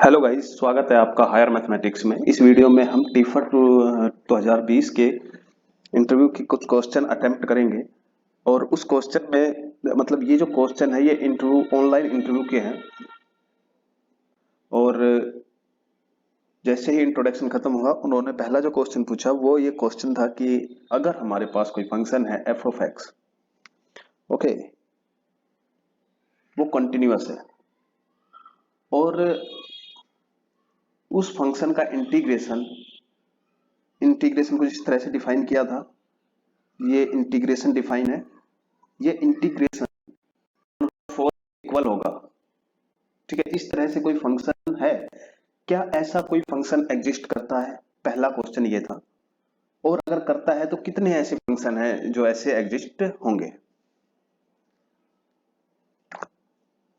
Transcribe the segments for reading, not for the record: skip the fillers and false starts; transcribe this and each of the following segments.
Hello guys, स्वागत है आपका हायर मैथमेटिक्स में। इस वीडियो में हम टीफर 2020 के इंटरव्यू की कुछ क्वेश्चन अटेम्प्ट करेंगे। और उस क्वेश्चन में मतलब ये जो क्वेश्चन है ये इंटरव्यू ऑनलाइन इंटरव्यू के हैं। और जैसे ही इंट्रोडक्शन खत्म हुआ उन्होंने पहला जो क्वेश्चन पूछा वो ये क्वेश्चन था कि अगर हमारे पास कोई फंक्शन है एफ ऑफ एक्स, ओके, वो कंटिन्यूअस है और उस फंक्शन का इंटीग्रेशन इंटीग्रेशन को इस तरह से डिफाइन किया था। ये इंटीग्रेशन डिफाइन है, ये इंटीग्रेशन फोर इक्वल होगा। ठीक है, इस तरह से कोई फंक्शन है क्या? ऐसा कोई फंक्शन एग्जिस्ट करता है? पहला क्वेश्चन ये था। और अगर करता है तो कितने ऐसे फंक्शन हैं जो ऐसे एग्जिस्ट होंगे?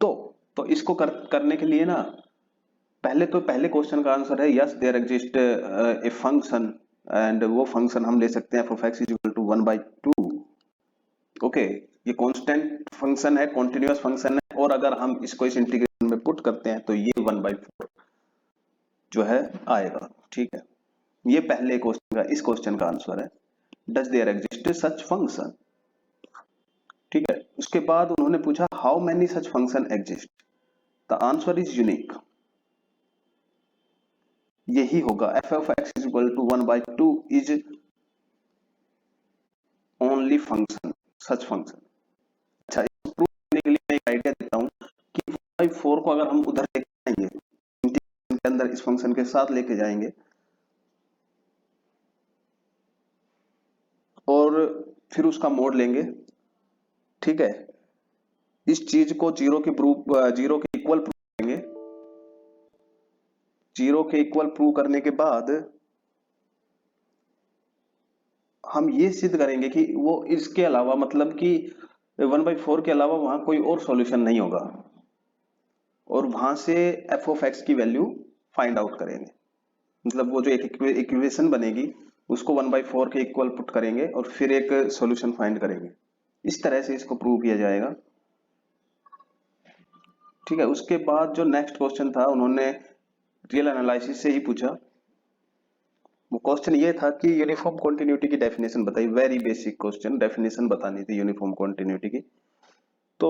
तो इसको करने के लिए ना, पहले क्वेश्चन का आंसर है yes there exist a function. And वो फंक्शन हम ले सकते हैं F of X is equal to 1/2। Okay, ये कांस्टेंट फंक्शन है, कॉन्टिन्यूअस फंक्शन है, और अगर हम इसको इस इंटीग्रेशन में पुट करते हैं तो ये 1/4 जो है आएगा। ठीक है, ये पहले क्वेश्चन का, इस क्वेश्चन का आंसर है does there exist such function. ठीक है, उसके बाद उन्होंने पूछा how many such function exist. The answer is unique, यही होगा F of X is equal to 1/2 is only function, such function. अच्छा, इसको प्रूव करने के लिए मैं एक आइडिया देता हूं कि 1/4 को अगर हम उधर लेके जाएंगे, इंटीग्रेशन के अंदर इस फंक्शन के साथ लेके जाएंगे और फिर उसका मोड लेंगे। ठीक है, इस चीज को जीरो के इक्वल प्रूव करेंगे। जीरो के इक्वल प्रूव करने के बाद हम ये सिद्ध करेंगे कि वो इसके अलावा, मतलब कि 1/4 के अलावा वहां कोई और सॉल्यूशन नहीं होगा, और वहां से एफ ऑफ एक्स की वैल्यू फाइंड आउट करेंगे। मतलब वो जो एक इक्वेशन बनेगी उसको 1/4 के इक्वल पुट करेंगे और फिर एक सॉल्यूशन फाइंड करेंगे। इस तरह से इसको प्रूव किया जाएगा। ठीक है, उसके बाद जो नेक्स्ट क्वेश्चन था उन्होंने रियल एनालिसिस से ही पूछा। वो क्वेश्चन ये था कि यूनिफॉर्म कॉन्टिन्यूटी की डेफिनेशन बताइए। वेरी बेसिक क्वेश्चन, डेफिनेशन बतानी थी यूनिफॉर्म कॉन्टिन्यूटी की। तो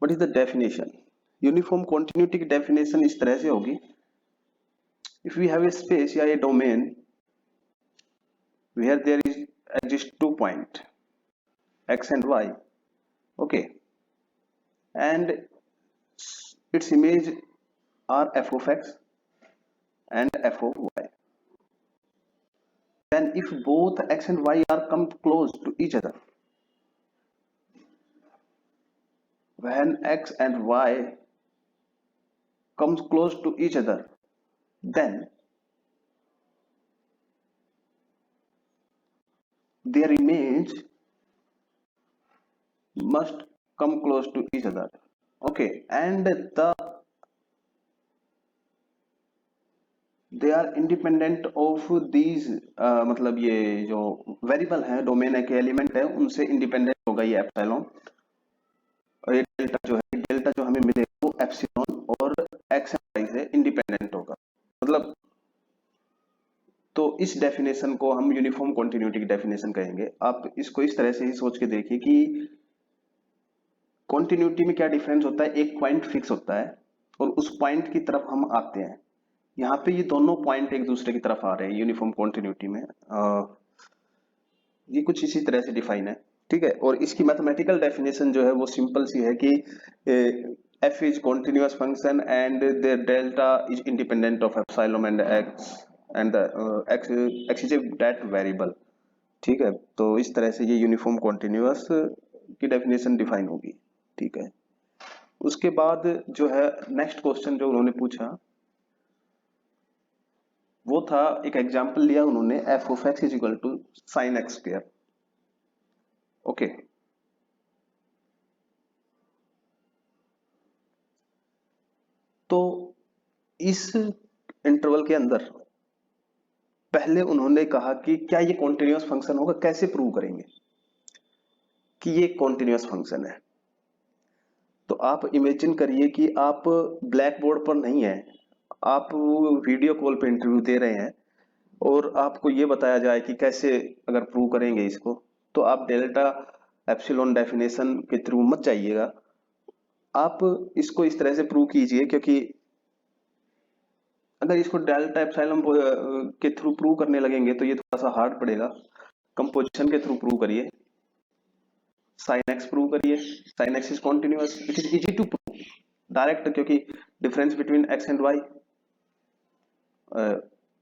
what is the definition? Uniform continuity की डेफिनेशन इस तरह से होगी, if we have a space या a domain where there is exist 2 point x and y, okay, and its image are f of x and f of y, then if both x and y are come close to each other, when x and y comes close to each other, then their image must come close to each other, okay, and they are independent of these, मतलब ये जो variable है, domain है के element है, उनसे independent होगा ये एप्सिलॉन। और ये डेल्टा जो हमें मिलेगा वो एप्सिलॉन और एक्स एंड वाई से इंडिपेंडेंट होगा। मतलब तो इस डेफिनेशन को हम यूनिफॉर्म कॉन्टिन्यूटी की डेफिनेशन कहेंगे। आप इसको इस तरह से ही सोच के देखिए कि कॉन्टिन्यूटी में क्या डिफरेंस होता है। एक पॉइंट फिक्स होता है और उस पॉइंट की तरफ हम आते हैं। यहाँ पे ये दोनों पॉइंट एक दूसरे की तरफ आ रहे हैं यूनिफॉर्म कॉन्टिन्यूटी में। ये कुछ इसी तरह से डिफाइन है। ठीक है, और इसकी मैथमेटिकल डेफिनेशन जो है वो सिंपल सी है कि F is continuous function and the delta is independent of epsilon and x and x is a that variable. ठीक है, तो इस तरह से ये यूनिफॉर्म कॉन्टिन्यूअस की डेफिनेशन डिफाइन होगी। ठीक है, उसके बाद जो है नेक्स्ट क्वेश्चन जो उन्होंने पूछा वो था, एक एग्जांपल लिया उन्होंने, F of X is equal to sine X square. Okay, तो इस इंटरवल के अंदर पहले उन्होंने कहा कि क्या ये कॉन्टिन्यूअस फंक्शन होगा। कैसे प्रूव करेंगे कि ये कॉन्टिन्यूअस फंक्शन है? तो आप इमेजिन करिए कि आप ब्लैक बोर्ड पर नहीं है, आप वीडियो कॉल पे इंटरव्यू दे रहे हैं और आपको ये बताया जाए कि कैसे अगर प्रूव करेंगे इसको, तो आप डेल्टा एप्सिलॉन डेफिनेशन के थ्रू मत जाइएगा। आप इसको इस तरह से प्रूव कीजिए, क्योंकि अगर इसको डेल्टा एप्सिलॉन के थ्रू प्रूव करने लगेंगे तो ये थोड़ा सा हार्ड पड़ेगा। कंपोजिशन के थ्रू प्रूव करिए, साइन एक्स प्रूव करिए, sine x is continuous, it is easy to prove direct, क्योंकि difference between x and y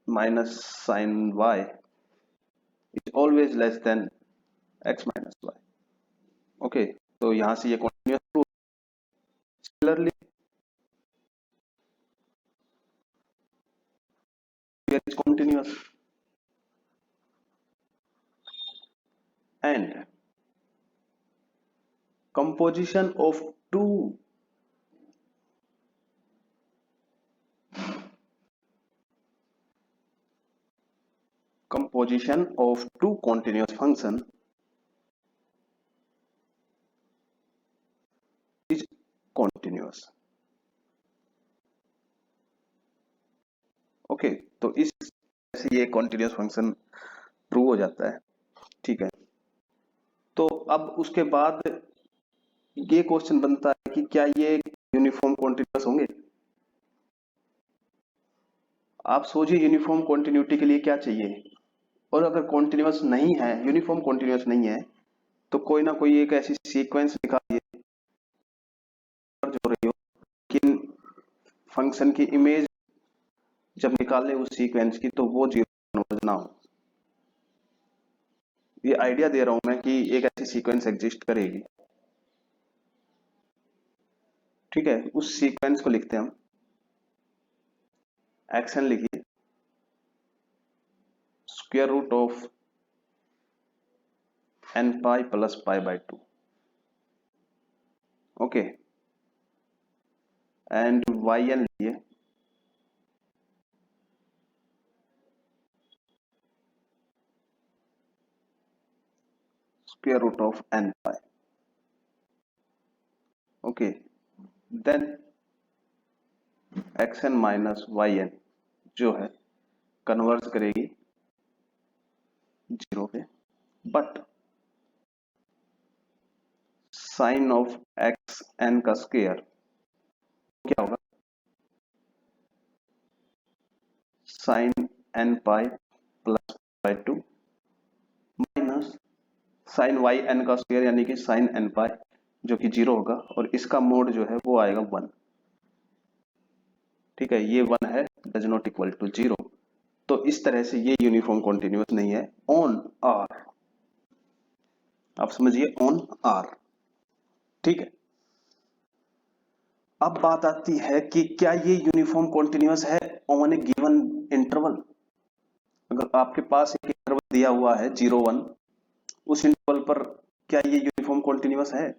minus sine y is always less than x minus y. Okay, तो यहां से ये continuous prove. Similarly here is continuous and composition of two continuous function is continuous। Okay, तो इस से ये continuous function prove हो जाता है। ठीक है, तो अब उसके बाद ये क्वेश्चन बनता है कि क्या ये यूनिफॉर्म कॉन्टिन्यूअस होंगे। आप सोचिए यूनिफॉर्म कॉन्टिन्यूटी के लिए क्या चाहिए, और अगर कॉन्टिन्यूअस नहीं है, यूनिफॉर्म कॉन्टिन्यूअस नहीं है, तो कोई ना कोई एक ऐसी सीक्वेंस निकालिए जो हो रही हो, लेकिन फंक्शन की इमेज जब निकाले उस सीक्वेंस की तो वो जीरो ना हो। ये आइडिया दे रहा हूं मैं कि एक ऐसी सीक्वेंस एग्जिस्ट करेगी। ठीक है, उस सीक्वेंस को लिखते हैं हम, एक्शन लिखिए square root of n pi plus pi by 2। Okay, and y n लिए square root of n pi. Okay, then x n minus y n जो है कन्वर्स करेगी जीरो पे, but sine of x n का square क्या होगा, sine n pi plus by 2 minus sine y n का square यानी कि साइन एन पाई जो कि जीरो होगा, और इसका मोड जो है वो आएगा 1। ठीक है, ये 1 है, does not equal to zero. तो इस तरह से ये यूनिफॉर्म कॉन्टिन्यूअस नहीं है ऑन आर। आप समझिए ऑन आर। ठीक है, अब बात आती है कि क्या ये यूनिफॉर्म कॉन्टिन्यूअस है ऑन ए गिवन इंटरवल। अगर आपके पास एक इंटरवल दिया हुआ है 0 1, उस इंटरवल पर क्या ये यूनिफॉर्म कॉन्टिन्यूअस है।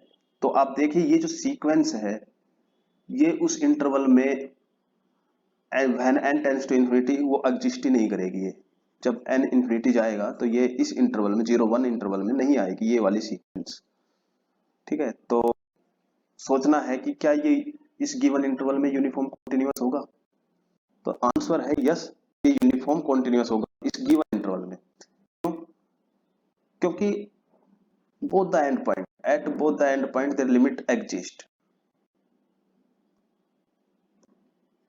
तो आप देखिए ये जो सीक्वेंस है ये उस इंटरवल में when n tends to infinity वो एग्जिस्ट ही नहीं करेगी। ये जब n इंफिनिटी जाएगा तो ये इस इंटरवल में 0 1 इंटरवल में नहीं आएगी ये वाली सीक्वेंस। ठीक है, तो सोचना है कि क्या ये इस गिवन इंटरवल में यूनिफॉर्म कॉन्टिन्यूअस होगा। तो आंसर है यस, ये यूनिफॉर्म कॉन्टिन्यूअस होगा इस गिवन इंटरवल में। क्यों? क्योंकि both the end point at both the end point their limit exist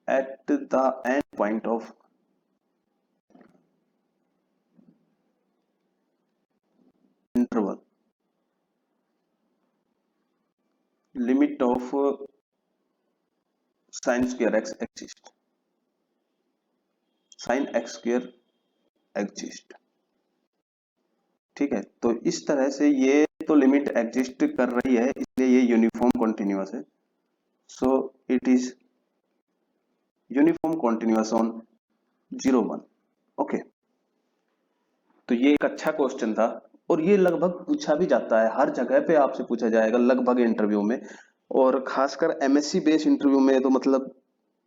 at the end point of interval limit of sin square x exist, sin x square exist। ठीक है, तो इस तरह से ये तो लिमिट एग्जिस्ट कर रही है इसलिए ये यूनिफॉर्म कॉन्टिन्यूअस है। So it is uniform continuous on 0 1। Okay, तो ये एक अच्छा क्वेश्चन था और ये लगभग पूछा भी जाता है, हर जगह पे आपसे पूछा जाएगा लगभग इंटरव्यू में, और खासकर एमएससी बेस्ड इंटरव्यू में तो मतलब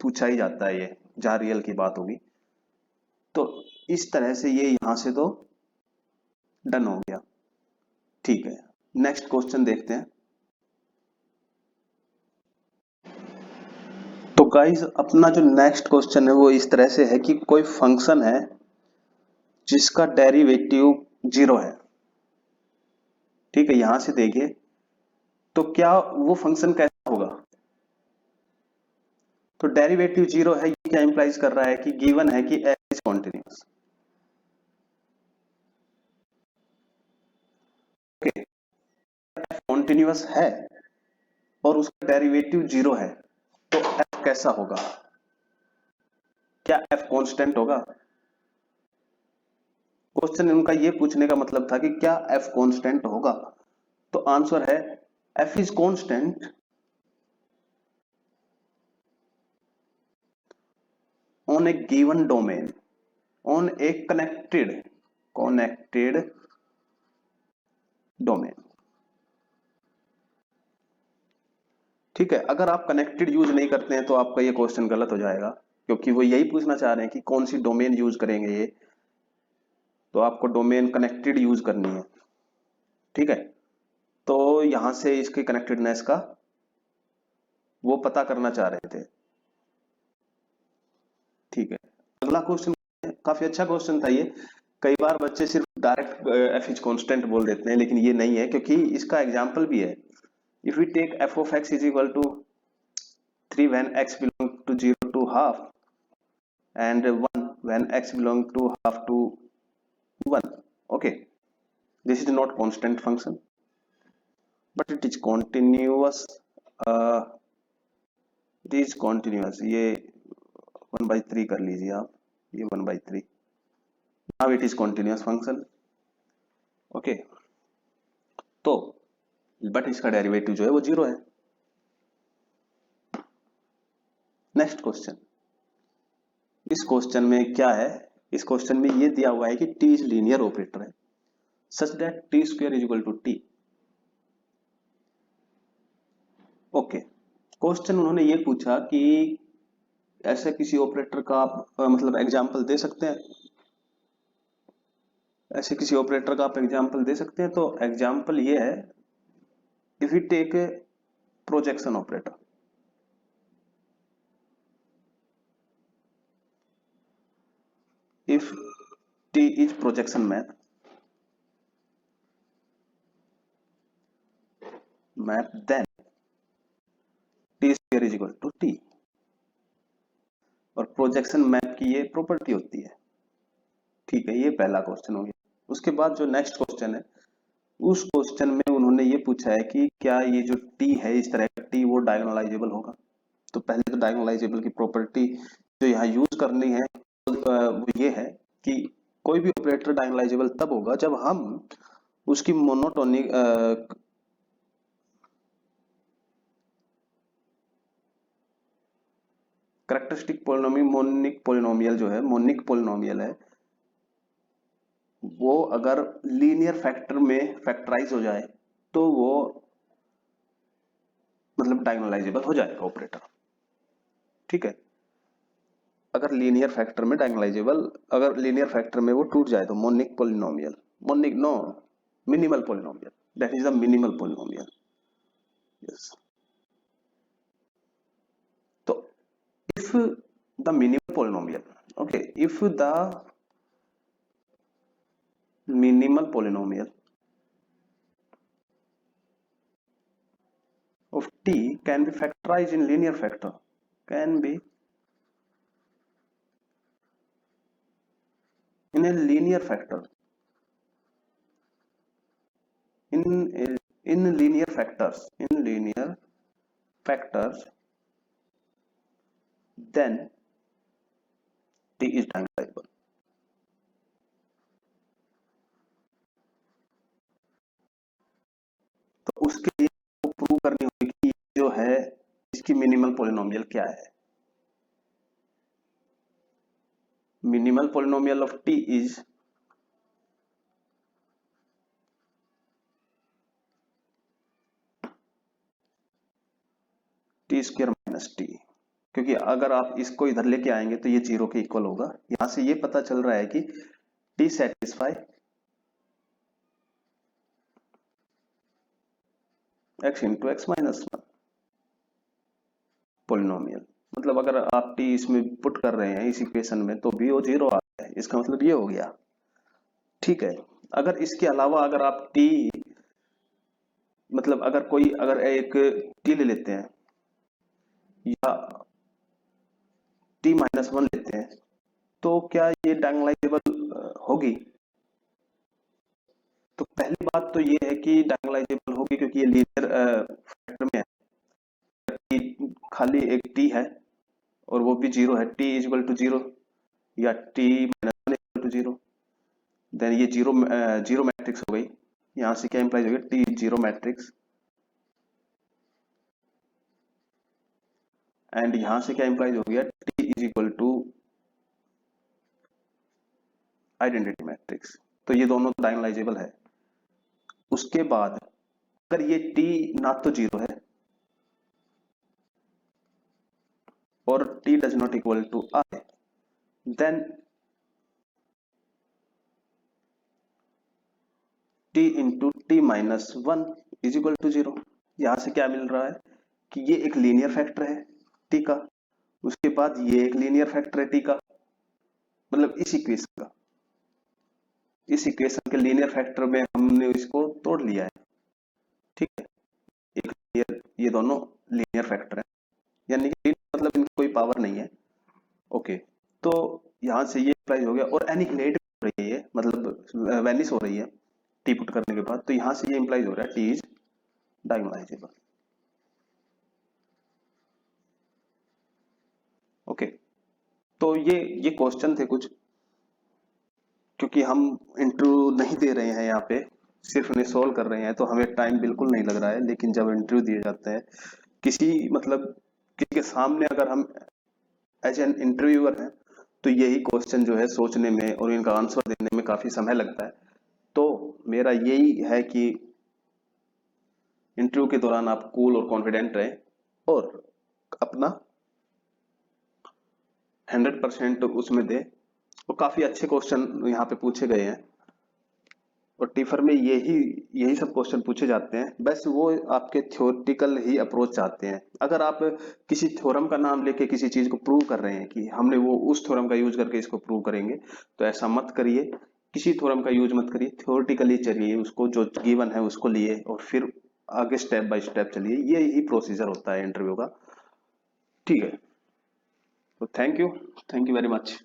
पूछा ही जाता है ये, जहां रियल की बात होगी। तो इस तरह से ये यहां से तो डन हो गया। ठीक है, नेक्स्ट क्वेश्चन देखते हैं। गाइस अपना जो नेक्स्ट क्वेश्चन है वो इस तरह से है कि कोई फंक्शन है जिसका डेरिवेटिव 0 है। ठीक है, यहां से देखिए तो क्या वो फंक्शन कैसा होगा। तो डेरिवेटिव 0 है, ये क्या इंप्लाइज कर रहा है कि गिवन है कि f is continuous. Okay, f continuous है और उसका डेरिवेटिव 0 है, तो f कैसा होगा? क्या f कांस्टेंट होगा? क्वेश्चन उनका ये पूछने का मतलब था कि क्या f कांस्टेंट होगा। तो आंसर है f is constant on A given domain, on A connected domain. ठीक है, अगर आप कनेक्टेड यूज नहीं करते हैं तो आपका ये क्वेश्चन गलत हो जाएगा, क्योंकि वो यही पूछना चाह रहे हैं कि कौन सी डोमेन यूज करेंगे ये। तो आपको डोमेन कनेक्टेड यूज करनी है। ठीक है, तो यहां से इसके कनेक्टेडनेस का वो पता करना चाह रहे थे। ठीक है, अगला क्वेश्चन काफी अच्छा क्वेश्चन था ये। कई बार बच्चे सिर्फ डायरेक्ट एफ इज कॉन्स्टेंट बोल देते हैं, लेकिन ये नहीं है, क्योंकि इसका एग्जाम्पल भी है। If we take F of X is equal to 3 when x belong to 0 to half and 1 when x belong to half to 1. Okay, this is not constant function but it is continuous. uh, it is continuous, ये 1/3 कर लीजिए आप, ये 1/3। now it is continuous function. Okay, तो but इसका derivative जो है वो 0 है। नेक्स्ट क्वेश्चन, इस क्वेश्चन में क्या है? इस क्वेश्चन में ये दिया हुआ है कि t इज लीनियर ऑपरेटर है such that T square is equal to T. Okay, question उन्होंने ये पूछा कि ऐसे किसी ऑपरेटर का आप मतलब एग्जांपल दे सकते हैं, ऐसे किसी ऑपरेटर का आप एग्जांपल दे सकते हैं। तो एग्जांपल ये है, if you take a projection operator, if T is projection map then T square is equal to T, और प्रोजेक्शन मैप की ये प्रॉपर्टी होती है। ठीक है, ये पहला क्वेश्चन हो गया। उसके बाद जो नेक्स्ट क्वेश्चन है, उस क्वेश्चन में उन्होंने ये पूछा है कि क्या ये जो टी है, इस तरह का टी, वो डायगोनलाइजेबल होगा। तो पहले तो डायगोनलाइजेबल की प्रॉपर्टी जो यहाँ यूज करनी है वो ये है कि कोई भी ऑपरेटर डायगोनलाइजेबल तब होगा जब हम उसकी मोनोटोनिक कैरेक्टरिस्टिक पोलिनोमियल जो है, मोनिक पोलिनोमियल है, वो अगर लीनियर फैक्टर में फैक्टराइज हो जाए तो वो मतलब डायगोनलाइजेबल हो जाएगा ऑपरेटर। ठीक है, अगर लीनियर फैक्टर में डायगोनलाइजेबल, अगर लीनियर फैक्टर में वो टूट जाए तो monic polynomial, monic no, minimal polynomial, that is the minimal polynomial. Yes, तो if the minimal polynomial, okay, if the minimal polynomial of t can be factorized in linear factor, can be in a linear factor, in linear factors, in linear factors, then t is diagonalizable. तो उसके लिए वो prove करनी होगी कि जो है इसकी मिनिमल पोलिनोमियल क्या है। Minimal polynomial of t is T square minus T, क्योंकि अगर आप इसको इधर लेके आएंगे तो ये 0 के इक्वल होगा। यहां से ये पता चल रहा है कि T satisfy x into x minus 1 polynomial. मतलब अगर आप टी इसमें पुट कर रहे हैं इस इक्वेशन में तो भी वो जीरो आ रहा है, इसका मतलब ये हो गया। ठीक है, अगर इसके अलावा अगर आप टी, मतलब अगर एक टी ले लेते हैं या टी माइनस वन लेते हैं, तो क्या ये डायगोनलाइजेबल होगी? तो पहली बात तो ये है कि डायगोनलाइजेबल होगी क्योंकि ये लीनियर फैक्टर में है कि खाली एक टी है और वो भी जीरो है, t is equal to zero या t minus one equal to zero, then ये जीरो जीरो मैट्रिक्स हो गई। यहाँ से क्या इंप्लाइज हो गया, टी जीरो मैट्रिक्स, एंड यहाँ से क्या इंप्लाइज हो गया, T is equal to identity matrix. तो ये दोनों डायगोनलाइजेबल है। उसके बाद अगर ये टी ना तो जीरो है और T does not equal to I, then T into T minus one is equal to zero. यहां से क्या मिल रहा है कि ये एक लीनियर फैक्टर है टी का, उसके बाद ये एक लीनियर फैक्टर है टी का, मतलब इस इक्वेशन के लीनियर फैक्टर में हमने इसको तोड़ लिया है। ठीक है, एक linear, ये दोनों लीनियर फैक्टर है, यानी कि मतलब इनकी कोई पावर नहीं है। ओके, तो यहां से ये अप्लाई हो गया और एनिहिलेट हो रही है, मतलब वैनिश हो रही है टी पुट करने के बाद, तो यहां से ये इंप्लाइज हो रहा है टी इज डायगोनलाइजेबल। ओके, तो ये क्वेश्चन थे कुछ, क्योंकि हम इंटरव्यू नहीं दे रहे हैं यहाँ पे, सिर्फ उन्हें सोल्व कर रहे हैं, तो हमें टाइम बिल्कुल नहीं लग रहा है। लेकिन जब इंटरव्यू दिए जाते हैं किसी, मतलब किसी के सामने अगर हम एज एन इंटरव्यूअर हैं, तो यही क्वेश्चन जो है सोचने में और इनका आंसर देने में काफी समय लगता है। तो मेरा यही है कि इंटरव्यू के दौरान आप कूल और कॉन्फिडेंट रहें और अपना 100% उसमें दें। और काफी अच्छे क्वेश्चन यहाँ पे पूछे गए हैं और टीफर में यही यही सब क्वेश्चन पूछे जाते हैं। बस वो आपके थ्योरेटिकल ही अप्रोच चाहते हैं। अगर आप किसी थ्योरम का नाम लेके किसी चीज को प्रूव कर रहे हैं कि हमने वो उस थ्योरम का यूज करके इसको प्रूव करेंगे, तो ऐसा मत करिए। किसी थ्योरम का यूज मत करिए, थ्योरेटिकली चलिए, उसको जो गिवन है उसको लिए और फिर आगे स्टेप बाय स्टेप चलिए। ये ही प्रोसीजर होता है इंटरव्यू का। ठीक है, तो थैंक यू वेरी मच।